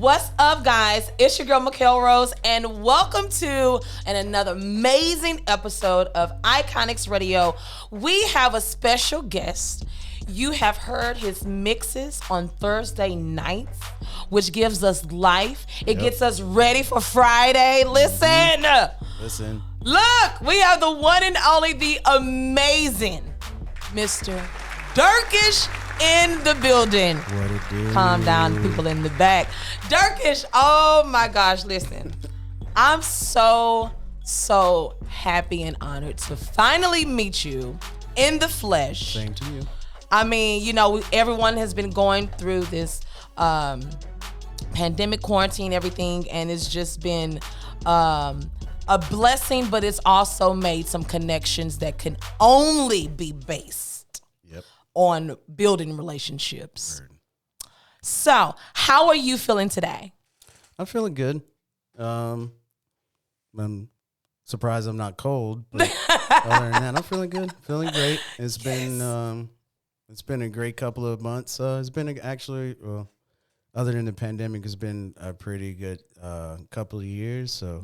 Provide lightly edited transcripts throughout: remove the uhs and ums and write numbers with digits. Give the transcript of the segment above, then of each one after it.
What's up, guys? It's your girl, Mikhail Rose, and welcome to another amazing episode of Iconix Radio. We have a special guest. You have heard his mixes on Thursday nights, which gives us life. It gets us ready for Friday. Listen. Look, we have the one and only, the amazing Mr. Dirkish in the building. What it do? Calm down, people in the back. Dirkish, oh my gosh, listen. I'm so happy and honored to finally meet you in the flesh. Same to you. I mean, you know, everyone has been going through this pandemic, quarantine, everything, and it's just been a blessing, but it's also made some connections that can only be based on building relationships. Word. So, how are you feeling today? I'm feeling good. I'm surprised I'm not cold, but other than that, I'm feeling good, feeling great. It's been a great couple of months. It's been other than the pandemic, it's been a pretty good couple of years. So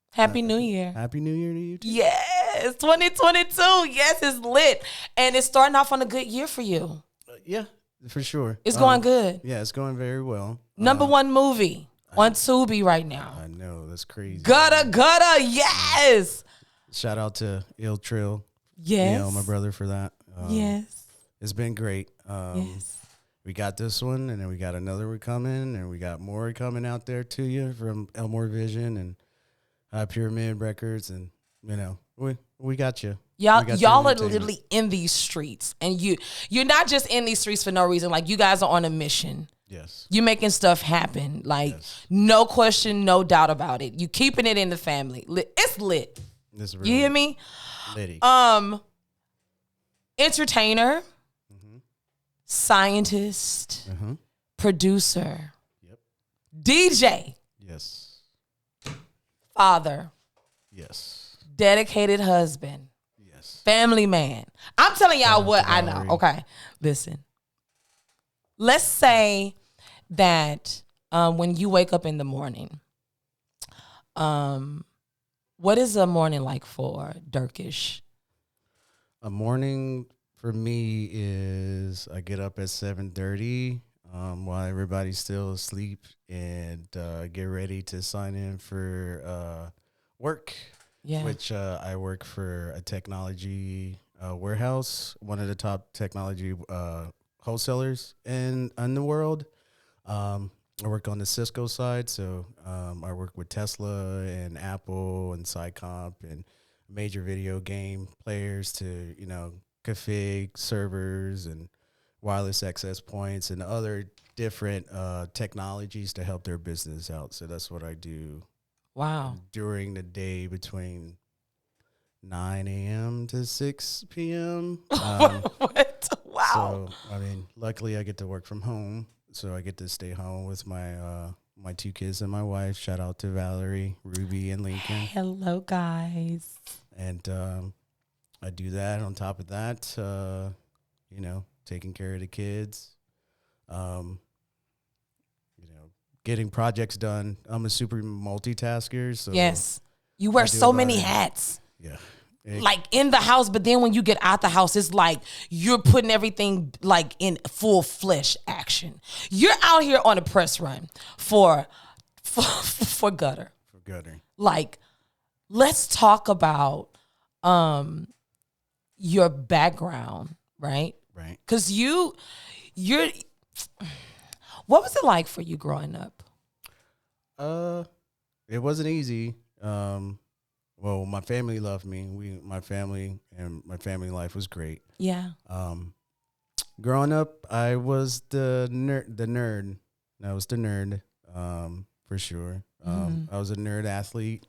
Happy New Year. Happy New Year to you too. Yes, 2022. Yes, it's lit. And it's starting off on a good year for you. Yeah, for sure. It's going good. Yeah, it's going very well. Number one movie on Tubi right now. I know, that's crazy. Gutter, yes. Shout out to Il Trill. Yes. My brother for that. Yes. It's been great. Yes. We got this one, and then we got another one coming, and we got more coming out there to you from Elmore Vision and Pyramid Records, and we got you. Y'all are literally in these streets, and you're not just in these streets for no reason. Like, you guys are on a mission. Yes. You're making stuff happen. Like, no question, no doubt about it. You keeping it in the family. It's lit. It's really you hear me? Litty. Entertainer, scientist, producer, DJ. Yes. Father. Yes. Dedicated husband. Yes. Family man. I'm telling y'all what I know. Okay. Listen. Let's say that when you wake up in the morning, what is a morning like for Dirkish? A morning for me is I get up at 7:30 while everybody's still asleep, and get ready to sign in for work. Yeah. Which I work for a technology warehouse, one of the top technology wholesalers in the world. I work on the Cisco side, so I work with Tesla and Apple and Cycomp and major video game players to config servers and wireless access points and other different technologies to help their business out. So that's what I do. Wow. During the day between 9 a.m. to 6 p.m. What? Wow. So, luckily I get to work from home. So I get to stay home with my two kids and my wife. Shout out to Valerie, Ruby, and Lincoln. Hello, guys. And I do that. On top of that, taking care of the kids, getting projects done. I'm a super multitasker. So yes, you wear so many hats. Yeah. Like in the house, but then when you get out the house, it's like you're putting everything like in full flesh action. You're out here on a press run for Gutter. For Gutter. Like, let's talk about your background, right? Right. Because you're. What was it like for you growing up? It wasn't easy. Well, my family loved me. My family life was great. Yeah. Growing up, I was the nerd. I was the nerd, for sure. I was a nerd athlete.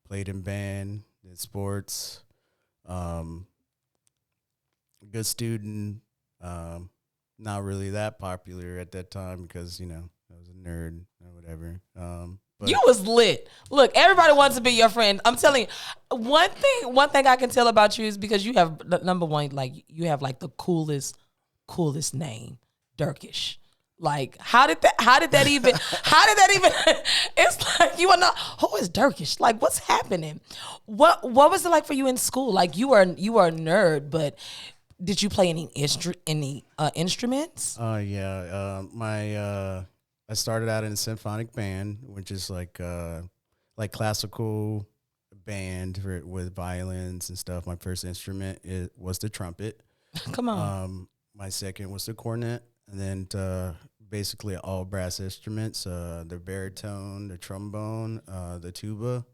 Played in band, did sports. Good student. Not really that popular at that time because, I was a nerd or whatever. But you was lit. Look, everybody wants to be your friend. I'm telling you, one thing I can tell about you is because you have number one, like you have like the coolest name, Dirkish. Like, how did that even, it's like, you are not, who is Dirkish? Like, what's happening? What was it like for you in school? Like, you are a nerd, but did you play any instruments? I started out in a symphonic band, which is like classical band with violins and stuff. My first instrument was the trumpet. Come on. My second was the cornet, and then basically all brass instruments: the baritone, the trombone, the tuba,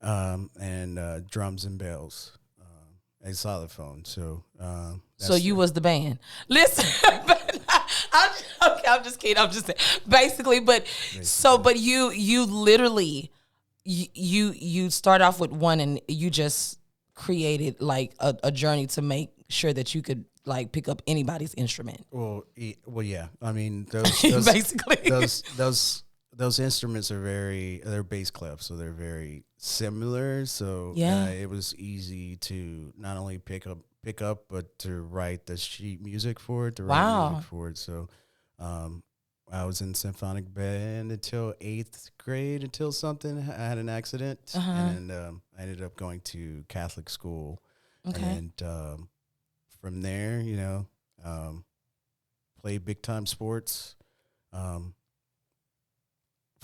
and drums and bells, a xylophone. So, so you was the band. Listen, I'm just kidding. I'm just saying, basically, but you literally you start off with one, and you just created like a journey to make sure that you could like pick up anybody's instrument. Well, yeah. I mean, those basically those instruments they're bass clef, so they're very similar. So yeah, it was easy to not only pick up, but to write the sheet music for it, So, I was in symphonic band until 8th grade, until I had an accident, and I ended up going to Catholic school. Okay. And from there, played big time sports.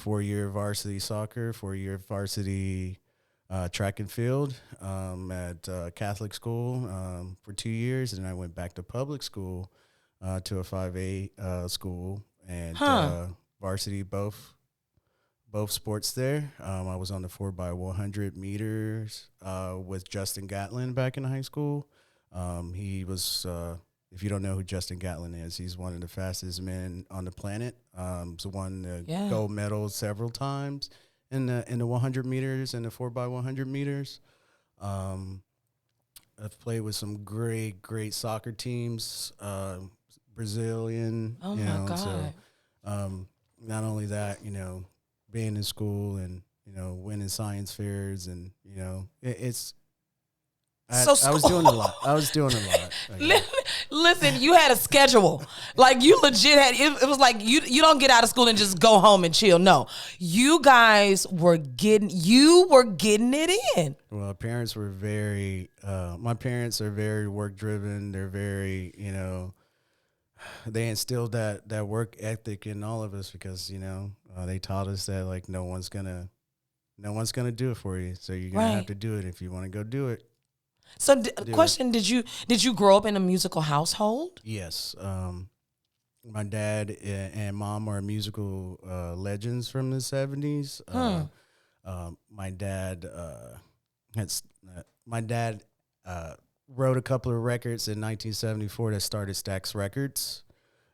4-year varsity soccer, 4-year varsity track and field at Catholic school for 2 years, and I went back to public school to a 5A school, and varsity both sports there. I was on the 4x100 meters with Justin Gatlin back in high school. He was, if you don't know who Justin Gatlin is, he's one of the fastest men on the planet. He's won the gold medal several times in the 100 meters and the 4x100 meters. I've played with some great soccer teams, Brazilian. Oh my God. So, not only that, being in school and, winning science fairs and, I was doing a lot. Listen, you had a schedule. Like you legit had, it was like you don't get out of school and just go home and chill. No, you guys were getting it in. Well, my parents are very work driven. They're very, they instilled that work ethic in all of us because, they taught us that like no one's gonna do it for you. So you're going to have to do it if you want to go do it. So, question: Did you grow up in a musical household? Yes, my dad and mom are musical legends from the 70s. My dad wrote a couple of records in 1974 that started Stax Records.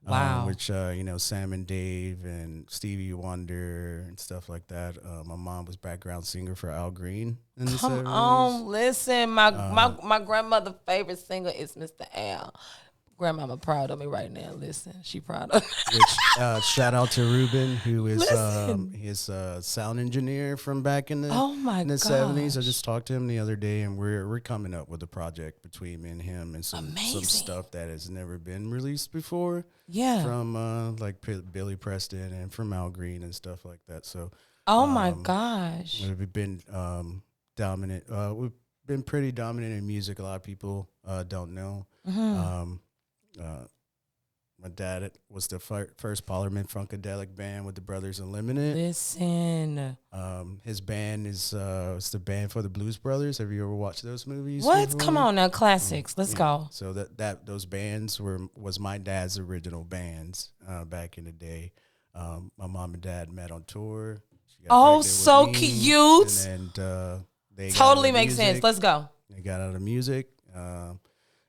Wow. Which, Sam and Dave and Stevie Wonder and stuff like that. My mom was background singer for Al Green in the 70s. Come on, listen. My grandmother's favorite singer is Mr. Al. Grandmama proud of me right now. Listen, she proud of me. Which, shout out to Ruben, who is his sound engineer from back in the 70s. I just talked to him the other day, and we're coming up with a project between me and him and some stuff that has never been released before. Yeah, from like Billy Preston and from Al Green and stuff like that. So, my gosh, we've been dominant. We've been pretty dominant in music. A lot of people don't know. Mm-hmm. My dad was the first Parliament Funkadelic band with the Brothers Unlimited. Listen. His band is it's the band for the Blues Brothers. Have you ever watched those movies? What? before? Come on now, classics. Let's go. So those bands was my dad's original bands back in the day. My mom and dad met on tour. So cute. And they totally makes sense. Let's go. They got out of music.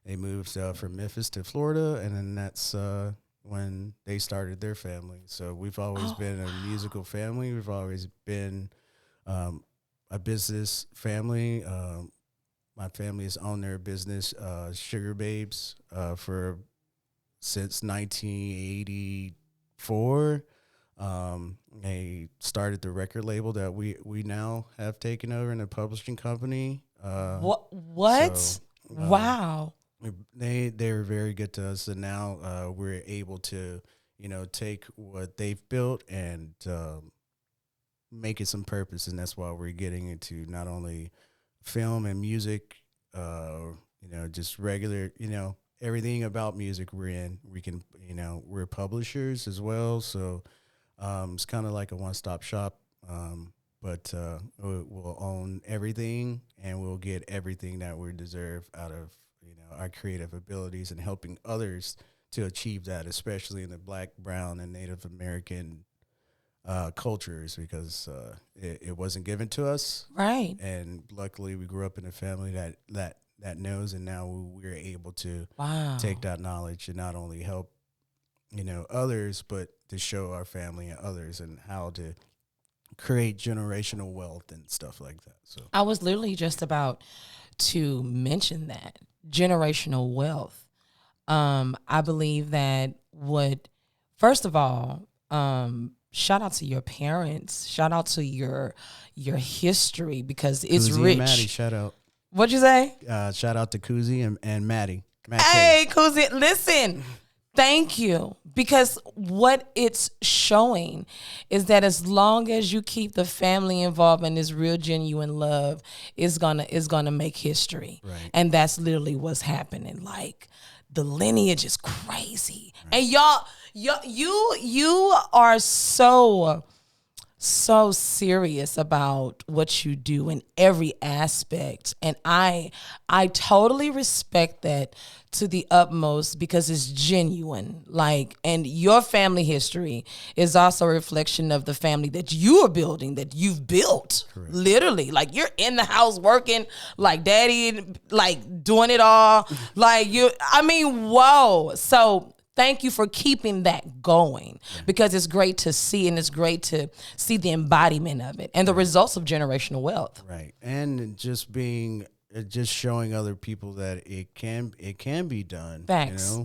They moved from Memphis to Florida, and then that's when they started their family. So we've always been a musical family. We've always been a business family. My family has owned their business, Sugar Babes, since 1984. They started the record label that we now have taken over in a publishing company. What? So, wow. They were very good to us, and now we're able to, take what they've built and make it some purpose. And that's why we're getting into not only film and music, just regular, everything about music we're in. We can, we're publishers as well. So it's kind of like a one-stop shop. But we'll own everything and we'll get everything that we deserve out of, our creative abilities and helping others to achieve that, especially in the Black, Brown, and Native American cultures, because it wasn't given to us. Right. And luckily we grew up in a family that knows, and now we're able to take that knowledge and not only help, others, but to show our family and others and how to create generational wealth and stuff like that. So I was literally just about to mention that generational wealth. I believe that first of all, shout out to your parents, shout out to your history, because it's Kuzi rich. And Maddie, shout out. What'd you say? Shout out to Kuzi and Maddie. Hey, Kuzi, listen. Thank you. Because what it's showing is that as long as you keep the family involved in this real genuine love, it's gonna make history. Right. And that's literally what's happening. Like, the lineage is crazy. Right. And you are so serious about what you do in every aspect, and I totally respect that to the utmost, because it's genuine. Like, and your family history is also a reflection of the family that you are building, that you've built. Correct. Literally, like, you're in the house working like daddy, like doing it all. Like, whoa. So thank you for keeping that going, because it's great to see, and it's great to see the embodiment of it and the results of generational wealth. Right. And just showing other people that it can be done. Facts.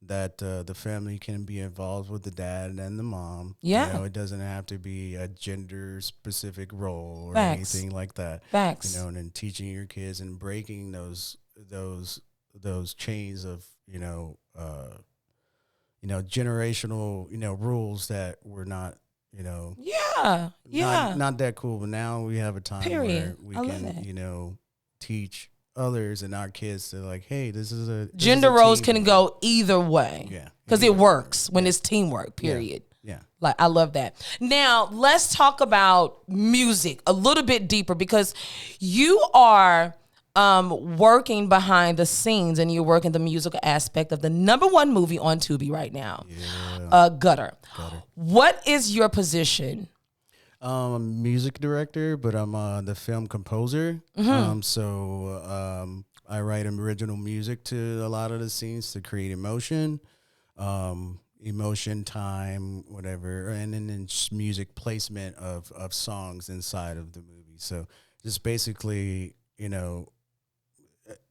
That the family can be involved with the dad and the mom. Yeah. It doesn't have to be a gender specific role or Facts. anything like that. Facts. And then teaching your kids and breaking those chains of, generational, rules that were not, not that cool. But now we have a time where we can, teach others and our kids to, like, hey, this is a gender roles can go either way. Yeah. Because it works when it's teamwork, period. Yeah. Like, I love that. Now, let's talk about music a little bit deeper, because you are working behind the scenes, and you're working the musical aspect of the #1 movie on Tubi right now, Gutter. What is your position? I'm a music director, but I'm the film composer. I write original music to a lot of the scenes to create emotion, time, whatever, and then music placement of songs inside of the movie. So just basically,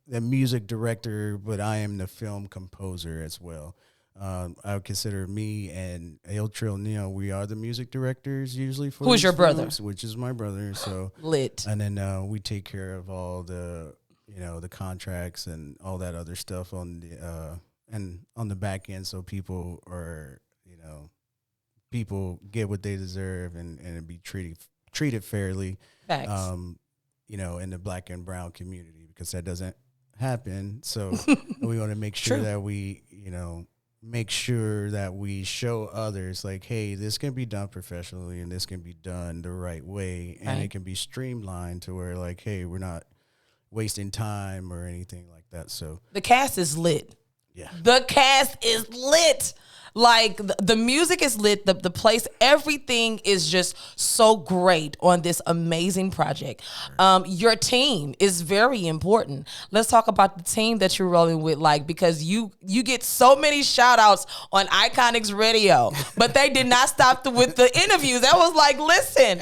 the music director, but I am the film composer as well. I would consider me and El Trill Neo, we are the music directors usually for Who's your brother? Which is my brother. So lit. And then we take care of all the the contracts and all that other stuff on the and on the back end, so people are people get what they deserve and be treated fairly. Facts. In the Black and brown community, because that doesn't happen. So we want to make sure that we show others, like, hey, this can be done professionally and this can be done the right way, and it can be streamlined to where, like, hey, we're not wasting time or anything like that. So the cast is lit. Yeah. The cast is lit. Like, the music is lit, the place, everything is just so great on this amazing project. Your team is very important. Let's talk about the team that you're rolling with, like, because you get so many shout outs on Iconix Radio, but they did not stop with the interviews. That was like, listen,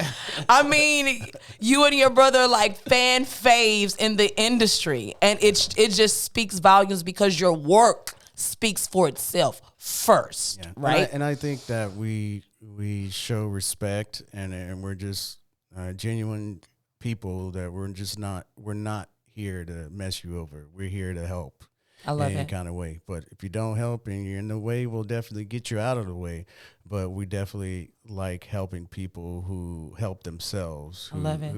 you and your brother are like fan faves in the industry, and it just speaks volumes, because your work speaks for itself first, right? And I think that we show respect, and we're just genuine people, that we're not here to mess you over. We're here to help. I love any it. kind of way. But if you don't help and you're in the way, we'll definitely get you out of the way. But we definitely like helping people who help themselves, I love it.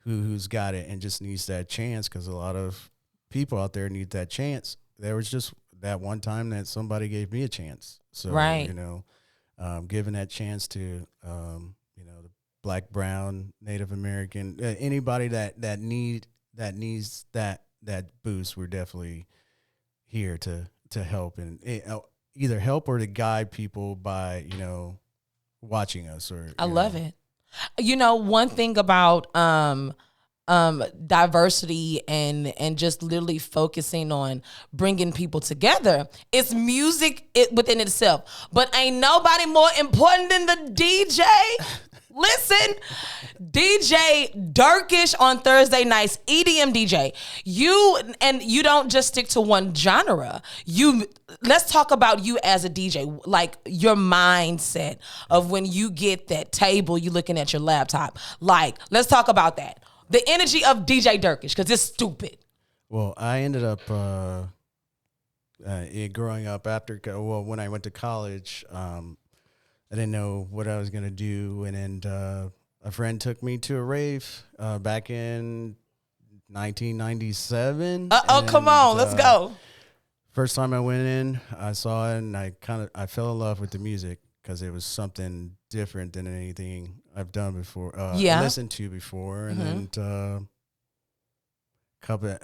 who's got it and just needs that chance, because a lot of people out there need that chance. There was just that one time that somebody gave me a chance. So, Right. giving that chance to, the Black, brown, Native American, anybody that needs that boost, we're definitely here to help and either help or to guide people by, watching us or, I love it. One thing about diversity and just literally focusing on bringing people together, it's music within itself. But ain't nobody more important than the DJ. Listen, DJ Dirkish on Thursday nights, EDM DJ. You don't just stick to one genre. Let's talk about you as a DJ, like your mindset of when you get that table, you looking at your laptop. Like, let's talk about that. The energy of DJ Dirkish, because it's stupid. Well, I ended up growing up when I went to college. I didn't know what I was going to do. And then a friend took me to a rave back in 1997. Come on, let's go. First time I went in, I saw it, and I fell in love with the music because it was something different than anything I've done before, listened to before. And then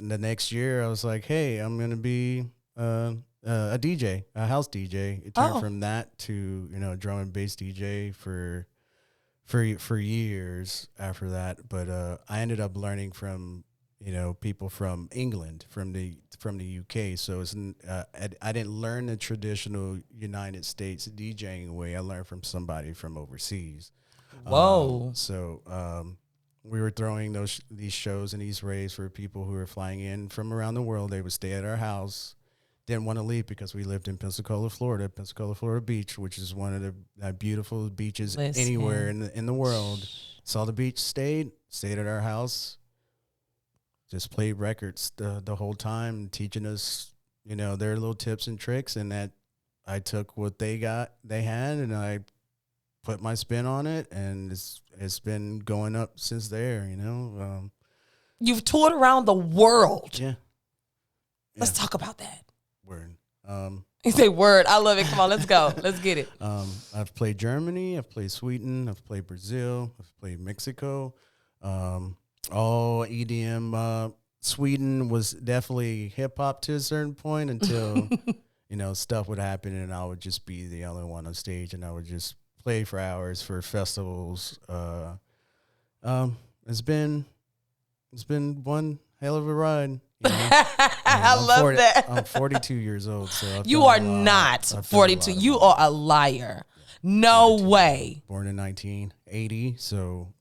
the next year, I was like, hey, I'm going to be a DJ, a house DJ. It turned from that to drum and bass DJ for years after that. But I ended up learning from people from England, from the UK. So it's I didn't learn the traditional United States DJing way. I learned from somebody from overseas. Whoa! We were throwing these shows and these raves for people who were flying in from around the world. They would stay at our house. Didn't want to leave because we lived in Pensacola, Florida Beach, which is one of the beautiful beaches anywhere in the world. Saw the beach, stayed at our house, just played records the whole time, teaching us, their little tips and tricks. And that I took what they had, and I put my spin on it, and it's been going up since there. You've toured around the world. Yeah. Let's talk about that. Word. You say word. I love it. Come on, let's go. Let's get it. I've played Germany. I've played Sweden. I've played Brazil. I've played Mexico. All EDM. Sweden was definitely hip hop to a certain point until stuff would happen, and I would just be the only one on stage, and I would just play for hours for festivals. It's been one hell of a ride. I love that. I'm 42 years old, so you are not 42. You are a liar. No way. Born in 1980, so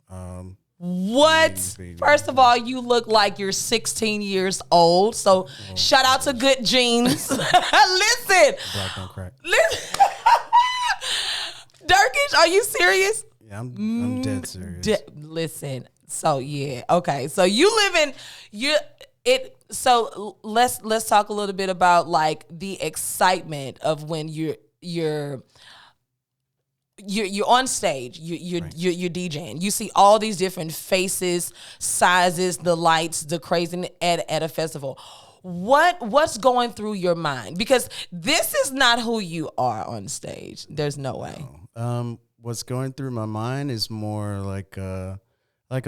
what? First of all, you look like you're 16 years old. So shout out to Good Genes. Listen. Black don't crack. Listen. Dirkish, are you serious? Yeah, I'm dead serious. Listen. So yeah, okay. So So let's talk a little bit about like the excitement of when you're on stage, you're DJing. You see all these different faces, sizes, the lights, the crazy at a festival. What's going through your mind? Because this is not who you are on stage. There's no way. No. What's going through my mind is more like a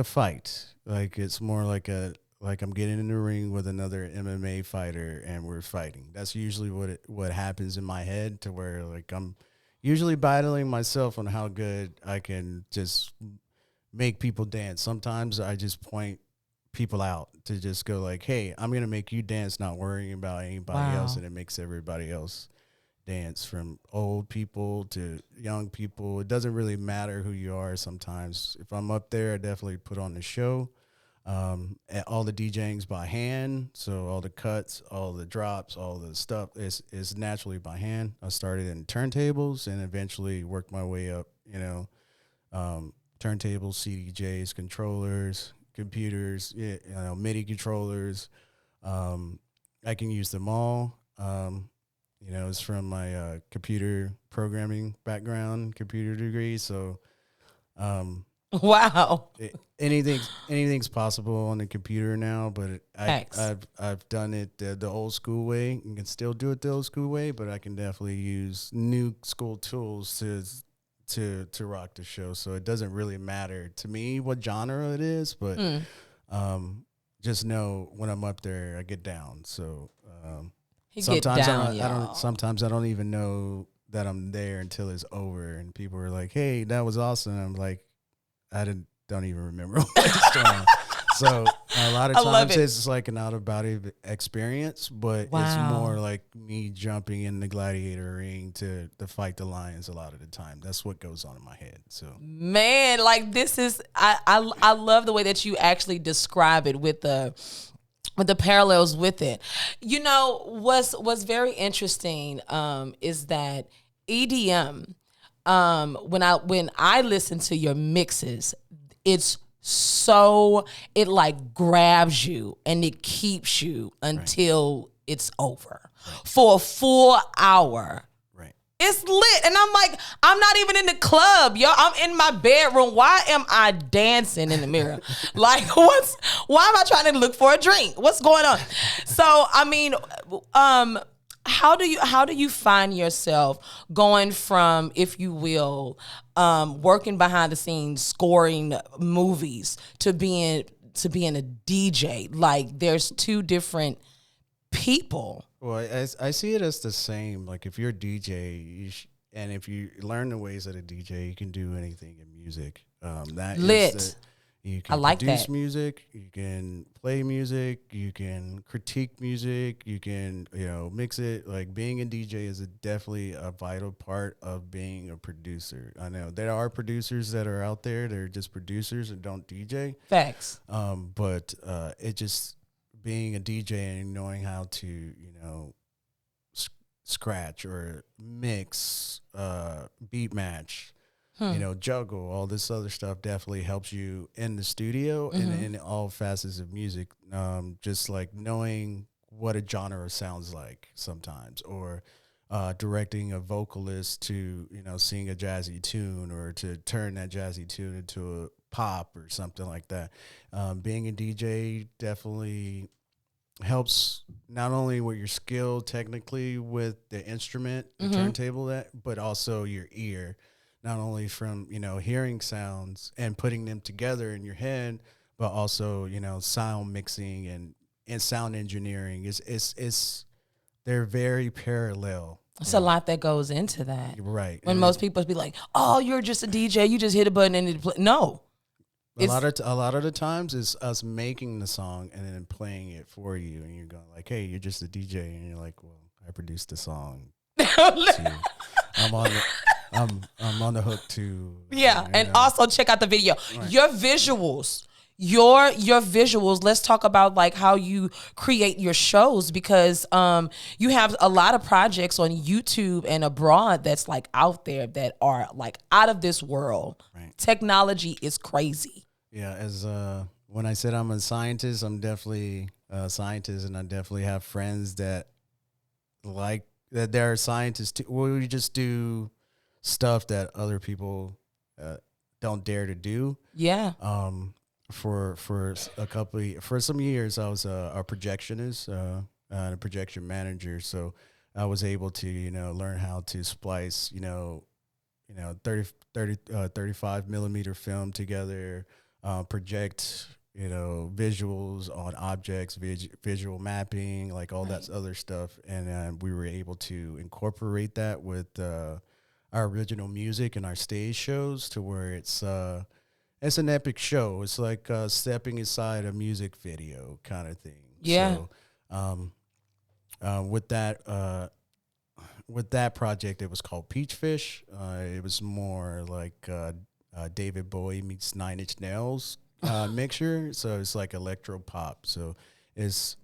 fight. Like it's more like I'm getting in the ring with another MMA fighter and we're fighting. That's usually what happens in my head, to where like I'm usually battling myself on how good I can just make people dance. Sometimes I just point people out to just go like, hey, I'm going to make you dance, not worrying about anybody else. And it makes everybody else dance, from old people to young people. It doesn't really matter who you are sometimes. If I'm up there, I definitely put on the show. All the DJing's by hand, so all the cuts, all the drops, all the stuff is naturally by hand. I started in turntables and eventually worked my way up, turntables, CDJs, controllers, computers, MIDI controllers, I can use them all. It's from my computer programming background, computer degree. So, Wow. anything's possible on the computer now. But Thanks. I've done it the old school way. You can still do it the old school way, but I can definitely use new school tools to rock the show. So it doesn't really matter to me what genre it is, but just know when I'm up there, I get down. So He sometimes get down, I y'all. don't. Sometimes I don't even know that I'm there until it's over, and people are like, "Hey, that was awesome." I'm like, don't even remember what's going on. So a lot of I love times it. it's like an out of body experience, but it's Wow. more like me jumping in the gladiator ring to fight the lions. A lot of the time, that's what goes on in my head. So Man, like this is I love the way that you actually describe it with the parallels with it. You know, what's very interesting is that EDM, when I listen to your mixes, it's so it like grabs you and it keeps you until it's over for a full hour. right. It's lit. And I'm like, I'm not even in the club, yo. I'm in my bedroom. Why am I dancing in the mirror? Like, why am I trying to look for a drink? What's going on? So, I mean, how do you find yourself going from, if you will, working behind the scenes, scoring movies to being a DJ? Like, there's two different people. Well, I see it as the same. Like if you're a DJ, and if you learn the ways of a DJ, you can do anything in music. That Lit. is you I can like produce that. music, you can play music, you can critique music, you can mix it. Like being a DJ is definitely a vital part of being a producer. I know there are producers that are out there; they're just producers and don't DJ. Facts. But it just being a DJ and knowing how to, scratch or mix, beat match, juggle, all this other stuff definitely helps you in the studio and in all facets of music. Just like knowing what a genre sounds like sometimes, or directing a vocalist to, sing a jazzy tune or to turn that jazzy tune into a pop or something like that. Being a DJ definitely helps not only with your skill technically with the instrument, the turntable, but also your ear, not only from, hearing sounds and putting them together in your head, but also, sound mixing and sound engineering is they're very parallel. It's a lot that goes into that. Right. When And most people be like, "Oh, you're just a DJ. You just hit a button and it play." No, a lot of the times it's us making the song and then playing it for you, and you're going like, "Hey, you're just a DJ," and you're like, "Well, I produced the song. Too. I'm on the, I'm on the hook too." yeah. And also check out the video. Right. Your visuals. Your visuals. Let's talk about like how you create your shows, because you have a lot of projects on YouTube and abroad that's like out there that are like out of this world. Right. Technology is crazy. Yeah, as when I said I'm a scientist, I'm definitely a scientist, and I definitely have friends that like that. They're scientists too. We just do stuff that other people don't dare to do. Yeah. For for some years, I was a projectionist, a projection manager. So I was able to learn how to splice 35 millimeter film together, project visuals on objects, visual mapping, like all that other stuff, and we were able to incorporate that with our original music and our stage shows to where it's an epic show. It's like stepping inside a music video kind of thing. Yeah. So with that project, it was called Peachfish. It was more like David Bowie meets Nine Inch Nails mixture. So it's like electro pop. So it's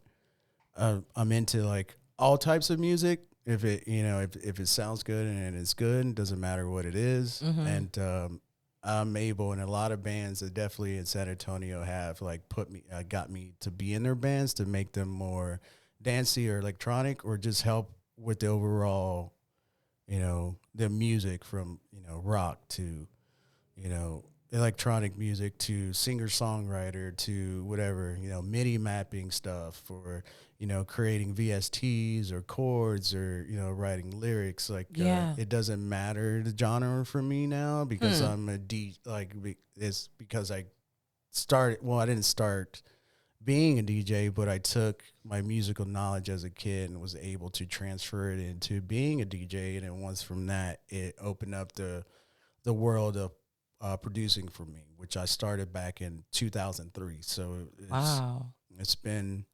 I'm into like all types of music. If it if it sounds good and it's good, it doesn't matter what it is. And I'm able, and a lot of bands that definitely in San Antonio have like got me to be in their bands to make them more dancey or electronic, or just help with the overall, the music from, rock to, electronic music to singer-songwriter to whatever, MIDI mapping stuff, or, creating VSTs or chords, or, writing lyrics. Like, Yeah. it doesn't matter the genre for me now, because I'm it's because I didn't start being a DJ, but I took my musical knowledge as a kid and was able to transfer it into being a DJ. And then once from that, it opened up the world of producing for me, which I started back in 2003. So it's been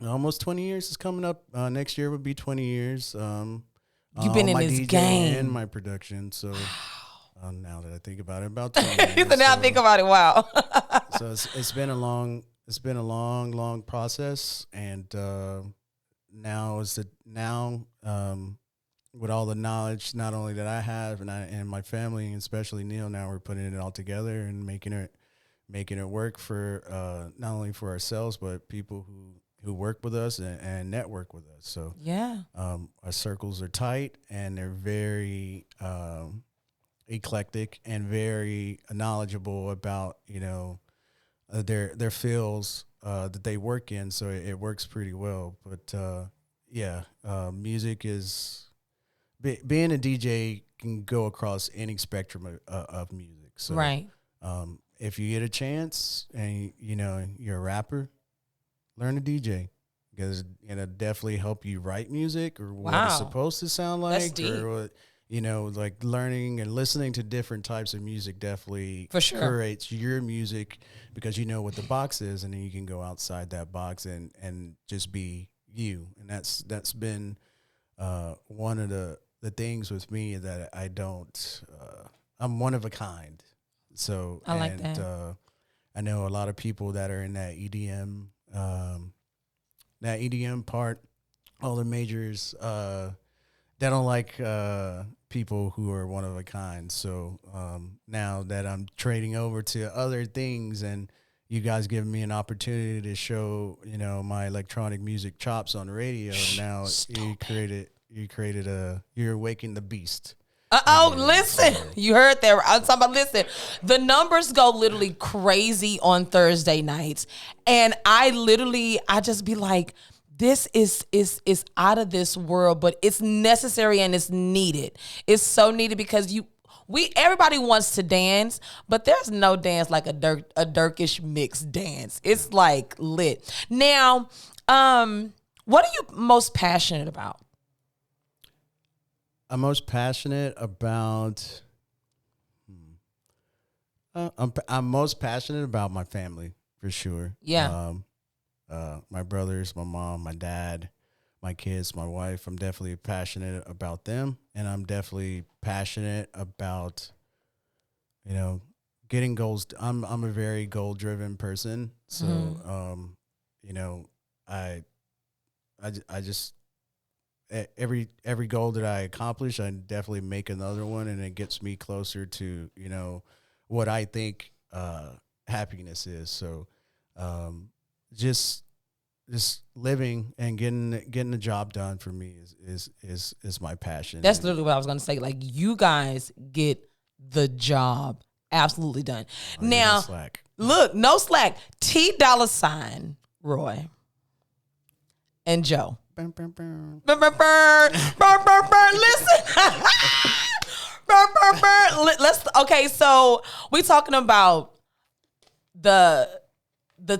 almost 20 years. It's coming up. Next year would be 20 years. You've been in my this DJ game and my production. So now that I think about it, about 20 years. So now I think about it. Wow. So it's been a long process, and now with all the knowledge, not only that I have and my family, and especially Neil, now we're putting it all together and making it work for not only for ourselves but people who work with us and network with us. So yeah, our circles are tight, and they're very eclectic and very knowledgeable about their fields that they work in, so it works pretty well. But music is being a DJ can go across any spectrum of music. So right. If you get a chance and you're a rapper, learn to DJ, because it'll definitely help you write music or what it's supposed to sound like. That's deep. Or what, like learning and listening to different types of music definitely For sure. curates your music, because you know what the box is, and then you can go outside that box and just be you. And that's been one of the things with me, that I don't, I'm one of a kind. So I like that. I know a lot of people that are in that EDM part, all the majors, they don't like people who are one of a kind. So now that I'm trading over to other things, and you guys giving me an opportunity to show, my electronic music chops on the radio, now you're awakening the beast. Listen, you heard that. I'm talking about, listen, the numbers go literally crazy on Thursday nights. And I just be like, this is out of this world, but it's necessary and it's needed. It's so needed, because everybody wants to dance, but there's no dance like a Dirkish mix dance. It's like lit. Now, what are you most passionate about? I'm most passionate about. I'm most passionate about my family, for sure. Yeah. My brothers, my mom, my dad, my kids, my wife. I'm definitely passionate about them, and I'm definitely passionate about, getting goals. I'm a very goal driven person, so I just. Every goal that I accomplish, I definitely make another one, and it gets me closer to what I think happiness is. So, just living and getting the job done for me is my passion. That's literally what I was going to say. Like, you guys get the job absolutely done. Now, no slack. Look, no slack. T $ Roy and Joe. Burn, burn, burn. Burr, burr, burr. Burr, burr, burr. Listen. Burr, burr, burr. Let's. Okay, so we talking about the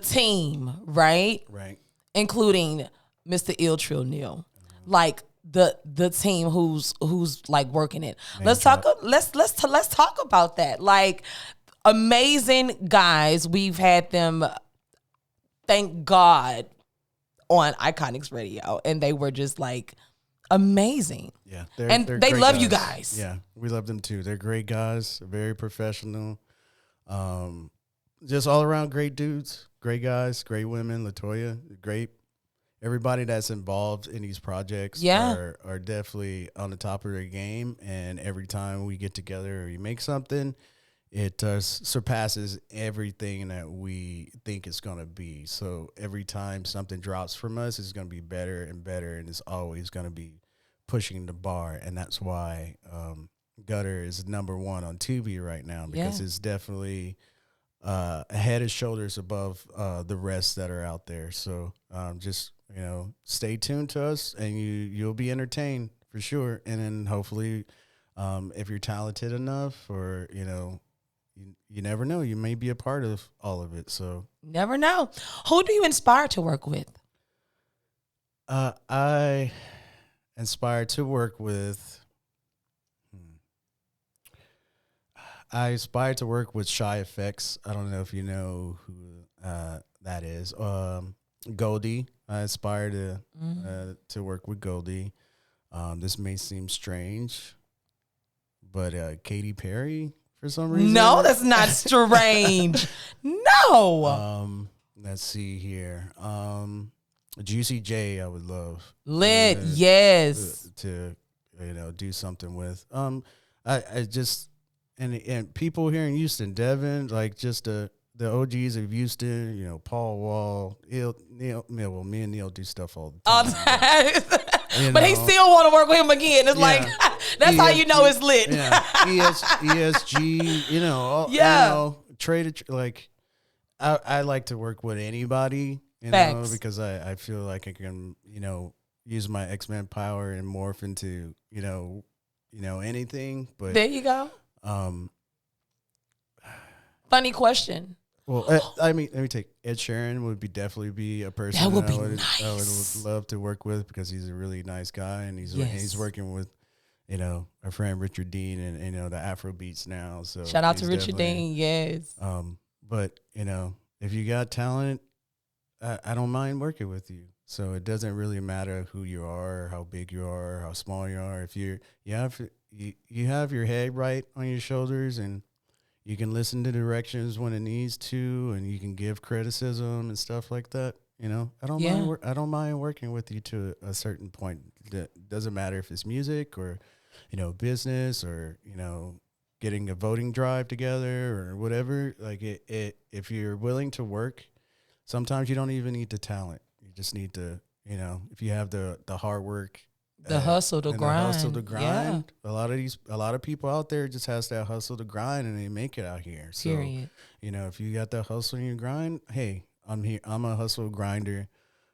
team, right? Right. Including Mr. Iltrill Neil, like the team who's like working it. Let's talk about that. Like, amazing guys. We've had them, thank God, on Iconics Radio, and they were just like amazing. Yeah, they're they love guys. You guys. Yeah, we love them too. They're great guys, very professional, just all around great dudes, great guys, great women. Latoya, great. Everybody that's involved in these projects are definitely on the top of their game. And every time we get together or we make something, it surpasses everything that we think it's going to be. So every time something drops from us, it's going to be better and better, and it's always going to be pushing the bar. And that's why Gutter is #1 on Tubi right now, because it's definitely head and shoulders above the rest that are out there. So just, stay tuned to us, and you'll be entertained for sure. And then hopefully, if you're talented enough, or you never know, you may be a part of all of it. So never know. Who do you inspire to work with? I inspire to work with. I aspire to work with Shy Effects. I don't know if you know who that is. Goldie. I aspire to work with Goldie. This may seem strange, but Katy Perry, for some reason. No, that's not strange. No. Let's see here. Juicy J, I would love. Lit, yes. To do something with. I just. And people here in Houston, Devin, like just the OGs of Houston, Paul Wall, Neil, well, me and Neil do stuff all the time. But he still want to work with him again. It's like, that's how you know it's lit. ESG, trade, like, I like to work with anybody, because I feel like I can, use my X-Men power and morph into, anything. But there you go. Funny question. Well, let me take Ed Sheeran would definitely be a person that would be nice. I would love to work with, because he's a really nice guy, and he's working with our friend Richard Dean and the Afro beats now. So shout out to Richard Dean, yes. But if you got talent, I don't mind working with you. So it doesn't really matter who you are, how big you are, how small you are. If you have your head right on your shoulders, and you can listen to directions when it needs to, and you can give criticism and stuff like that. I don't mind working with you to a certain point. It doesn't matter if it's music or, business, or getting a voting drive together or whatever. Like if you're willing to work, sometimes you don't even need the talent. You just need to, if you have the hard work. The hustle to grind. The hustle to grind. Yeah. A lot of people out there just has that hustle to grind, and they make it out here. So, period. If you got that hustle and you grind, hey, I'm here. I'm a hustle grinder,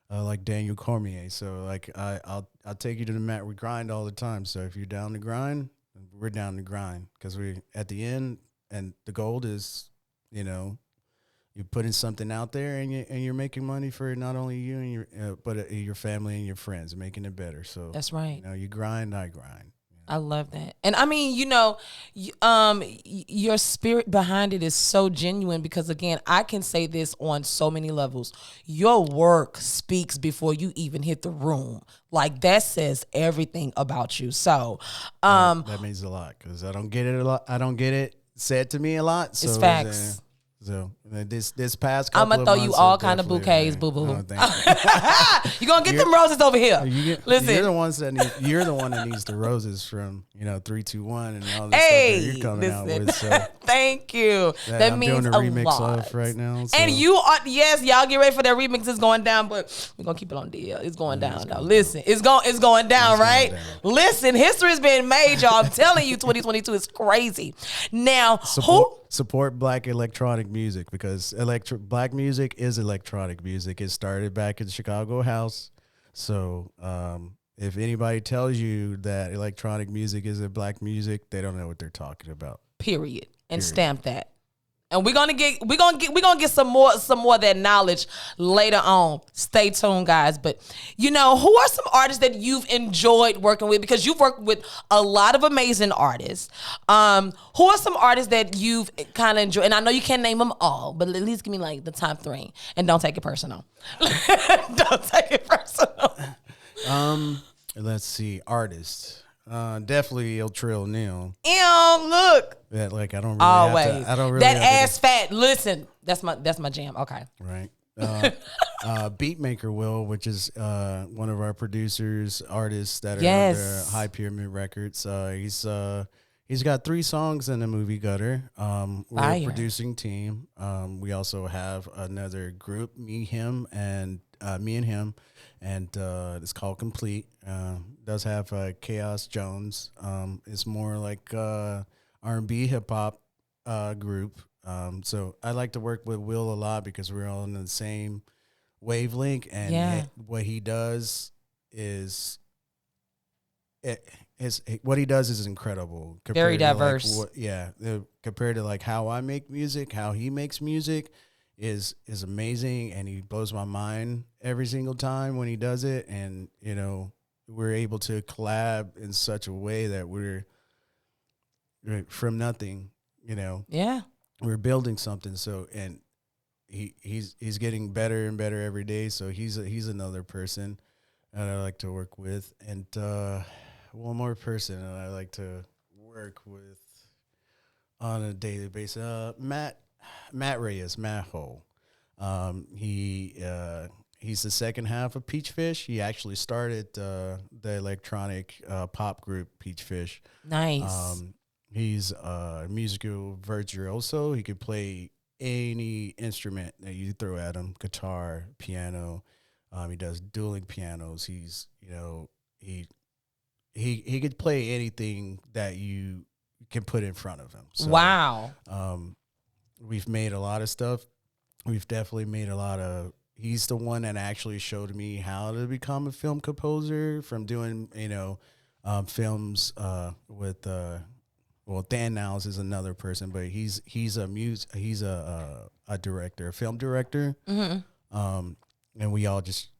like Daniel Cormier. So like I'll take you to the mat. We grind all the time. So if you're down to grind, we're down to grind, because we at the end, and the goal is, you're putting something out there, and you're making money for not only you and your family and your friends, making it better. So that's right. You grind, I grind. I love that. And I mean, your spirit behind it is so genuine, because again, I can say this on so many levels. Your work speaks before you even hit the room. Like, that says everything about you. So that means a lot, because I don't get it a lot. I don't get it said to me a lot. So it's facts. So this past couple I'm gonna throw you all kind of bouquets, boo boo. Oh, you gonna get them roses over here. Listen, you're the one that needs the roses from 3, 2, 1 and all this stuff that you're coming out with. So thank you. That I'm means doing a remix of right now. So. And you are, yes, y'all get ready for that remix. It's going down, but we're gonna keep it on DL. It's going down now. Listen, it's going down, right? Listen, history's been made, y'all. I'm telling you, 2022 is crazy. Now, Support Black electronic music, because Black music is electronic music. It started back in Chicago house. So if anybody tells you that electronic music isn't Black music, they don't know what they're talking about. Period. And stamp that. And we're gonna get some more of that knowledge later on. Stay tuned, guys. But who are some artists that you've enjoyed working with? Because you've worked with a lot of amazing artists. Who are some artists that you've kind of enjoyed? And I know you can't name them all, but at least give me like the top 3. And don't take it personal. Don't take it personal. Let's see, artists. Definitely Il Trill Neil. Look. That I don't really always. I don't really that ass fat. Listen, that's my jam. Okay. Right. Beatmaker Will, which is one of our producers, artists that are under High Pyramid Records. He's got 3 songs in the movie Gutter. We're Fire. a producing team. We also have another group, me and him, and it's called Complete. Does have Chaos Jones. It's more like R&B hip hop group. So I like to work with Will a lot because we're all in the same wavelength, and Yeah. what he does is what he does is incredible. Very compared to, like, diverse. compared to like how I make music, how he makes music is amazing, and he blows my mind every single time when he does it. And we're able to collab in such a way that we're from nothing. Yeah. We're building something. So, and he's getting better and better every day. So he's another person that I like to work with. And one more person that I like to work with on a daily basis, Matt Reyes, Matt Ho. He's the second half of Peachfish. He actually started the electronic pop group Peachfish. Nice. He's a musical virtuoso. He could play any instrument that you throw at him: guitar, piano. He does dueling pianos. He could play anything that you can put in front of him. So, wow. We've made a lot of stuff. We've definitely made a lot of. He's the one that actually showed me how to become a film composer from doing films with. Well, Dan Niles is another person, but he's a director, a film director. Mm-hmm. And we all just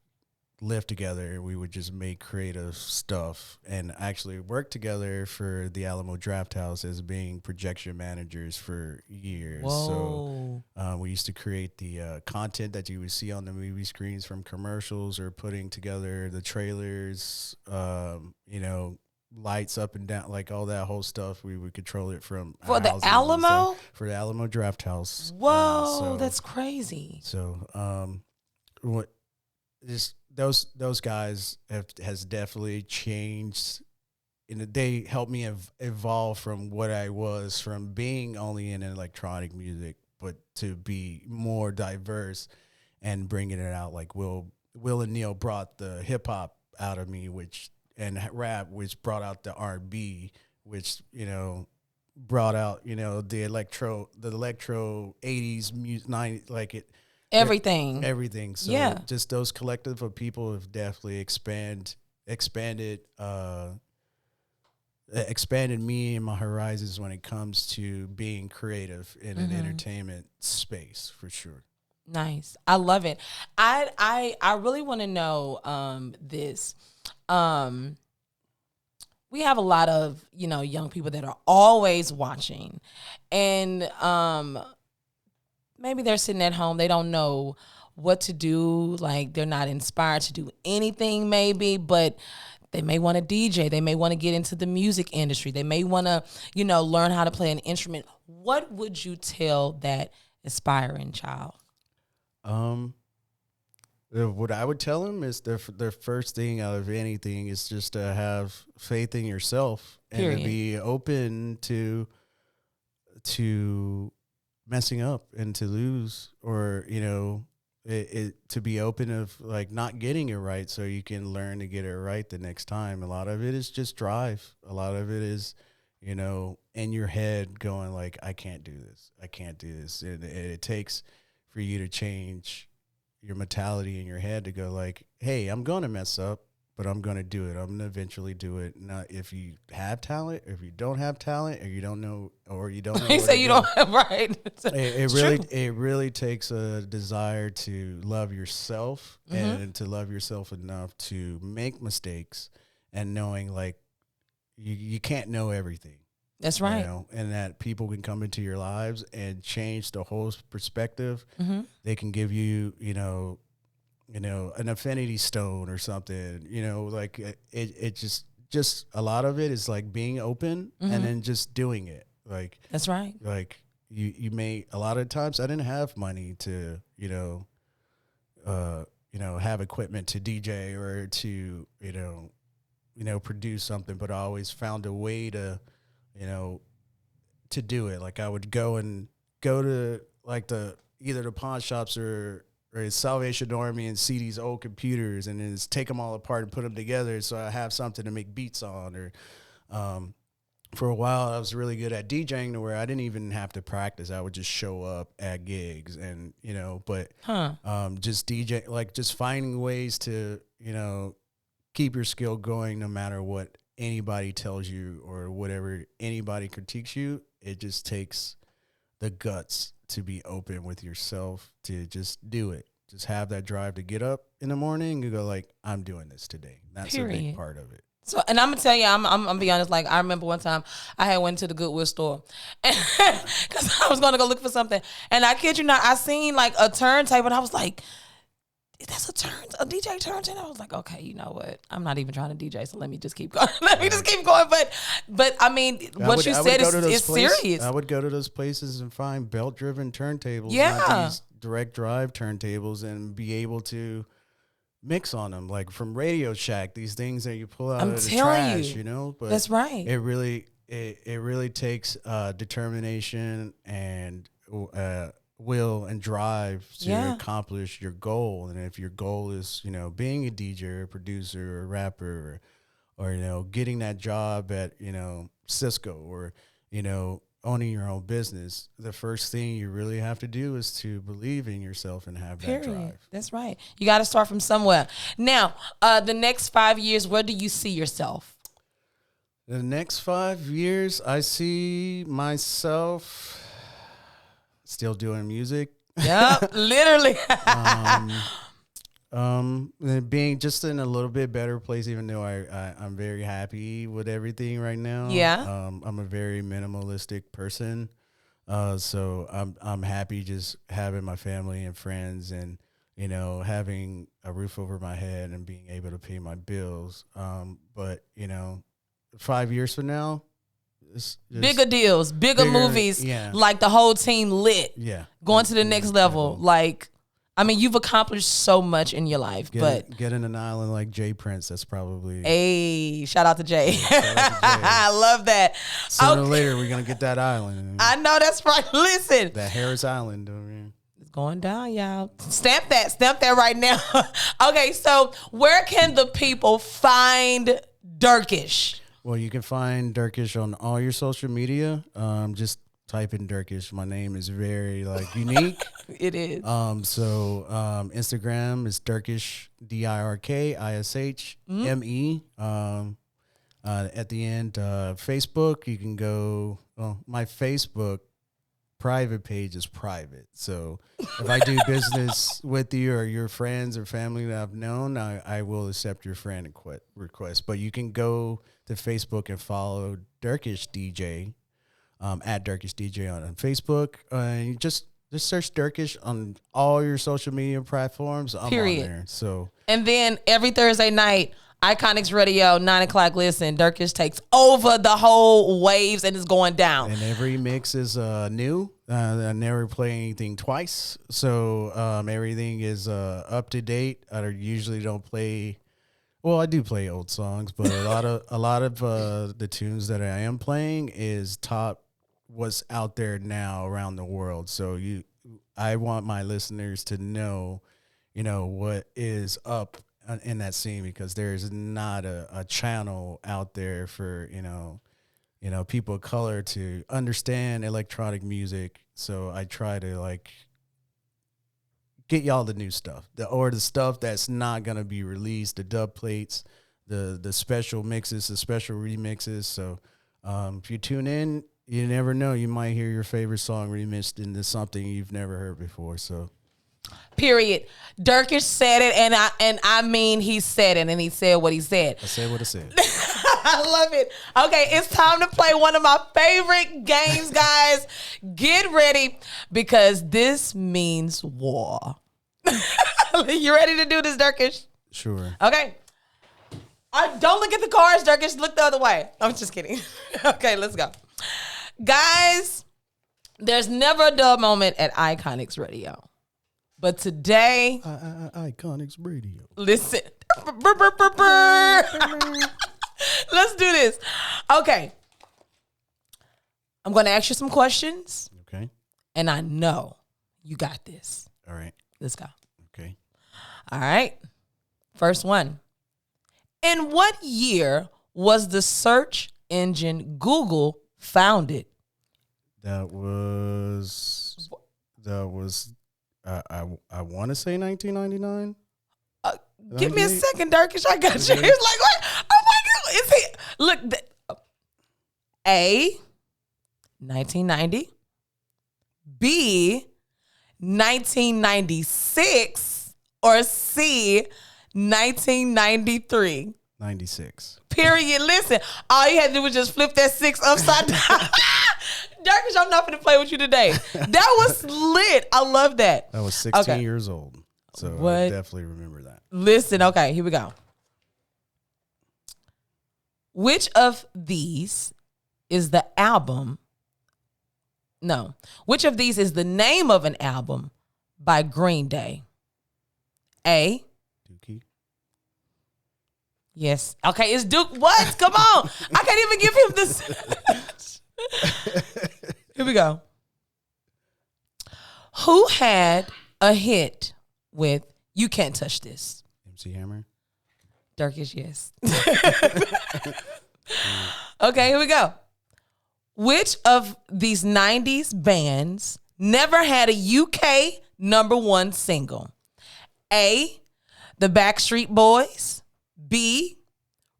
lived together. We would just make creative stuff and actually work together for the Alamo Draft House as being projection managers for years. Whoa. So we used to create the content that you would see on the movie screens from commercials, or putting together the trailers, lights up and down, like all that whole stuff. We would control it from For the Alamo? For the Alamo Draft House. Whoa, that's crazy. So, what just those guys has definitely changed. They helped me evolve from what I was, from being only in electronic music, but to be more diverse and bringing it out. Like Will and Neil brought the hip hop out of me, and rap, which brought out the R&B, which brought out the electro 80s music, 90s, like it everything. So yeah, just those collective of people have definitely expanded me and my horizons when it comes to being creative in an entertainment space, for sure. Nice. I love it. I really want to know this. We have a lot of, young people that are always watching, and maybe they're sitting at home. They don't know what to do. Like, they're not inspired to do anything maybe, but they may want to DJ. They may want to get into the music industry. They may want to, learn how to play an instrument. What would you tell that aspiring child? What I would tell them is their first thing out of anything is just to have faith in yourself. Period. And to be open to messing up and to lose, or to be open of like not getting it right, so you can learn to get it right the next time. A lot of it is just drive. A lot of it is in your head going like, I can't do this, and it takes for you to change your mentality in your head to go like, hey, I'm going to mess up, but I'm going to do it. I'm going to eventually do it. Not if you have talent, or if you don't have talent, or you don't know, They say you don't have, right. It really takes a desire to love yourself, and to love yourself enough to make mistakes, and knowing like you can't know everything. That's right. And that people can come into your lives and change the whole perspective. They can give you, an affinity stone or something, like it just a lot of it is like being open and then just doing it. Like, that's right. Like you may, a lot of times I didn't have money to, have equipment to DJ or to, produce something, but I always found a way to, you know, to do it. Like I would go to like either the pawn shops or Salvation Army and see these old computers and then just take them all apart and put them together so I have something to make beats on. Or for a while I was really good at DJing to where I didn't even have to practice. I would just show up at gigs and, you know, but just DJ, like just finding ways to, you know, keep your skill going no matter what anybody tells you or whatever anybody critiques you. It just takes the guts to be open with yourself, to just do it. Just have that drive to get up in the morning and go like, I'm doing this today. That's a big part of it. So, and I'm gonna tell you, I'm gonna be honest. Like I remember one time I had went to the Goodwill store because I was gonna go look for something, and I kid you not, I seen like a turntable, and I was like, that's a DJ turntable. I was like, okay, you know what? I'm not even trying to DJ, so let me just keep going. Let me just keep going. But I mean, what you said is serious. I would go to those places and find belt-driven turntables, not these direct drive turntables, and be able to mix on them, like from Radio Shack. These things that you pull out of the trash, you know. But that's right. It really takes determination and will and drive to accomplish your goal. And if your goal is, you know, being a DJ or a producer or a rapper or you know, getting that job at, you know, Cisco or, you know, owning your own business, the first thing you really have to do is to believe in yourself and have that drive. That's right. You got to start from somewhere. Now, the next 5 years, where do you see yourself? The next 5 years, I see myself still doing music. Yep, literally. Being just in a little bit better place, even though I'm very happy with everything right now. Yeah. I'm a very minimalistic person. So I'm happy just having my family and friends and, you know, having a roof over my head and being able to pay my bills. But, you know, 5 years from now, bigger deals, bigger movies, like the whole team lit. Yeah. Going to the next level. Like, I mean, you've accomplished so much in your life, but getting an island like Jay Prince, that's probably. Hey, shout out to Jay. I love that. Sooner or later, we're gonna get that island. I know that's right. Listen, that Harris Island. It's going down, y'all. Stamp that right now. Okay, so where can the people find Dirkish? Well, you can find Dirkish on all your social media. Just type in Dirkish. My name is very unique. It is. So Instagram is Dirkish, DIRKISHME. At the end, Facebook, you can go. Well, my Facebook private page is private. So if I do business with you or your friends or family that I've known, I will accept your friend request. But you can go to Facebook and follow Dirkish DJ, at Dirkish DJ on Facebook. And you just search Dirkish on all your social media platforms. I'm Period. on there. So, and then every Thursday night, Iconix Radio, 9 o'clock. Listen, Dirkish takes over the whole waves and it's going down. And every mix is new. I never play anything twice. So everything is up to date. I usually don't play. Well, I do play old songs, but a lot of the tunes that I am playing is top what's out there now around the world. So I want my listeners to know, what is up in that scene, because there's not a channel out there for, people of color to understand electronic music. So I try to get y'all the new stuff, or the stuff that's not going to be released, the dub plates, the special mixes, the special remixes. So if you tune in, you never know, you might hear your favorite song remixed into something you've never heard before. So period. Dirkish said it, and I mean he said it, and he said what he said. I said what I said. I love it. Okay, it's time to play one of my favorite games, guys. Get ready, because this means war. You ready to do this, Dirkish? Sure. Okay. Don't look at the cards, Dirkish. Look the other way. I'm just kidding. Okay, let's go. Guys, there's never a dull moment at Iconix Radio. But today, Iconix Radio. Listen. Let's do this. Okay. I'm going to ask you some questions. Okay. And I know you got this. All right. Let's go. Okay. All right. First one. In what year was the search engine Google founded? That was I want to say 1999. Give me a second, Dirkish. I got you. He's like, what? Oh my God. Is he? Look. A, 1990. B, 1996. Or C, 1993. 96. Period. Listen, all you had to do was just flip that 6 upside down. Dirkish, I'm not going to play with you today. That was lit. I love that. I was 16 years old. So I definitely remember that. Listen, okay, here we go. Which of these is the album? No. Which of these is the name of an album by Green Day? A. Dookie. Yes. Okay, it's Duke. What? Come on. I can't even give him this. Here we go. Who had a hit with You Can't Touch This? MC Hammer. Dirkish, yes. Okay, here we go. Which of these 90s bands never had a UK #1 single? A, the Backstreet Boys, B,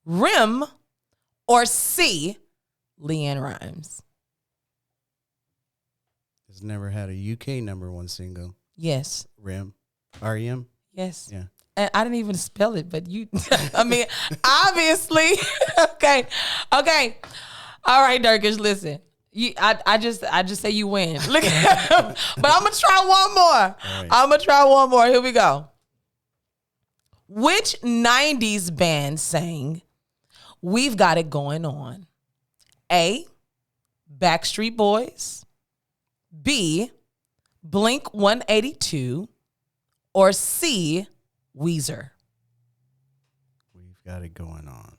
Rim, or C, Leanne Rimes? It's never had a UK #1 single. Yes. REM. R-E-M? Yes. Yeah. And I didn't even spell it, but you, I mean, obviously. Okay. Okay. All right, Dirkish, listen. I just say you win. Look at him. But I'm going to try one more. Right. I'm going to try one more. Here we go. Which 90s band sang We've Got It Going On? A, Backstreet Boys. B, Blink 182. Or C, Weezer? We've got it going on.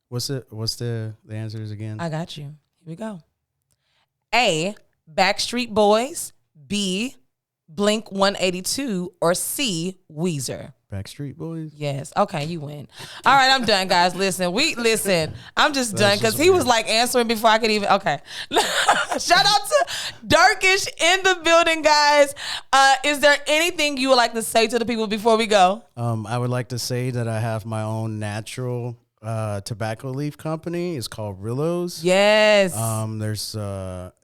What's the answers again? I got you. Here we go. A, Backstreet Boys. B, Blink 182. Or C, Weezer? Backstreet Boys. Yes. Okay, you win. All right, I'm done, guys. Listen. I'm just done because he was like answering before I could even. Okay. Shout out to Dirkish in the building, guys. Is there anything you would like to say to the people before we go? I would like to say that I have my own natural tobacco leaf company. It's called Rillos. Yes.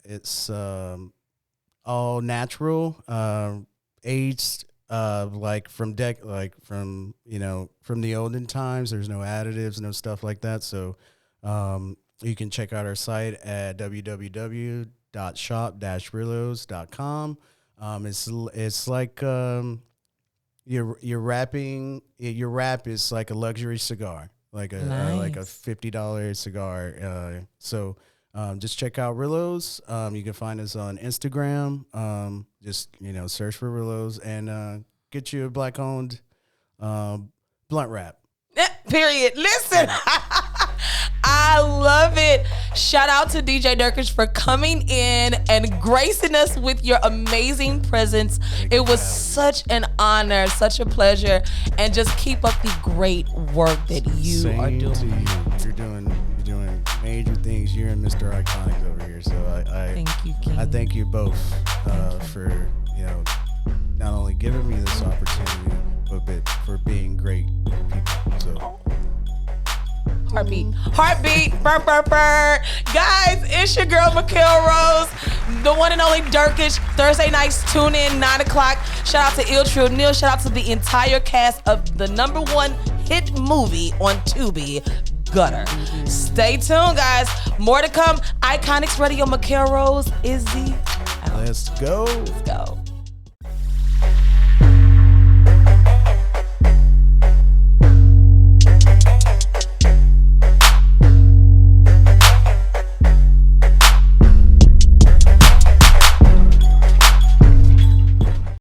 It's all natural, aged. From the olden times, there's no additives, no stuff like that. So you can check out our site at www.shop-rillos.com. It's like you're wrapping. Your wrap is like a luxury cigar, like a $50 cigar. So just check out Rillos. You can find us on Instagram. Just search for Rillos and get you a black-owned blunt wrap. Period. Listen, I love it. Shout out to DJ Dirkish for coming in and gracing us with your amazing presence. It was such an honor, such a pleasure, and just keep up the great work that you are doing. To you. You're doing major things. You're and Mr.Iconix over here, so I thank you, King. I thank you both for not only giving me this opportunity, but for being great people. So. Heartbeat, burr. Guys, it's your girl, Mikhail Rose, the one and only Dirkish. Thursday nights, tune in, 9 o'clock. Shout out to Il Trio Neil. Shout out to the entire cast of the #1 hit movie on Tubi, Gutter. Stay tuned, guys. More to come. Iconix Radio, Mikhail Rose, Izzy. Let's go. Let's go.